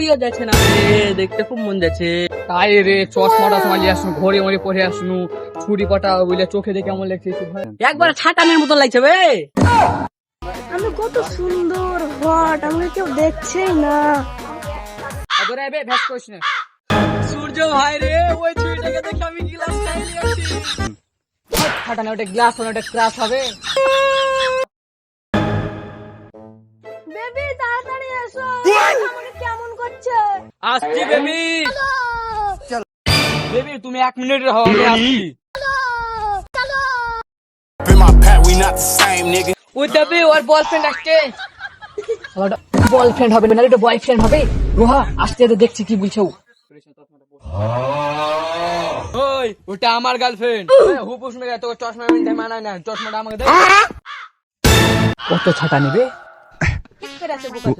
বুঝিয়ে যাচ্ছে না রে, দেখতে খুব মন যাচ্ছে। তাই রে, চশমাটা তোমার নিয়ে আসনু, ঘরে মরে পরে আসনু, ছুরি পাটা বুঝলে চোখে দেখে কেমন লাগছে একবার ছাটানের মতন লাগছে বে। আমি কত সুন্দর হট, আমাকে কেউ দেখছেই না। ভ্যাস করিস না। সূর্য ভাই রে, ওই ছুরিটাকে দেখে আমি গ্লাস খাই নিয়েছি। ফাটানো ওটা গ্লাস, ওটা ক্রাশ হবে। বেবি তাড়াতাড়ি এসো, আমাকে কেমন করছে। আসছি বেবি। বেবি তুমি 1 মিনিটের হও, আমি আসছি। ওই দেবে ওর বয়ফ্রেন্ড আসছে। বয়ফ্রেন্ড হবে না, এটা বয়ফ্রেন্ড হবে। রোহা আসতে দেখছি কি বলছো। ওই ওটা আমার গার্লফ্রেন্ড। হুপুস মেরে তোর চশমা মিনতে মানায় না, চশমাটা আমাকে দে। কত ছাটা নেবে? ঠিক করে আছে বোকা।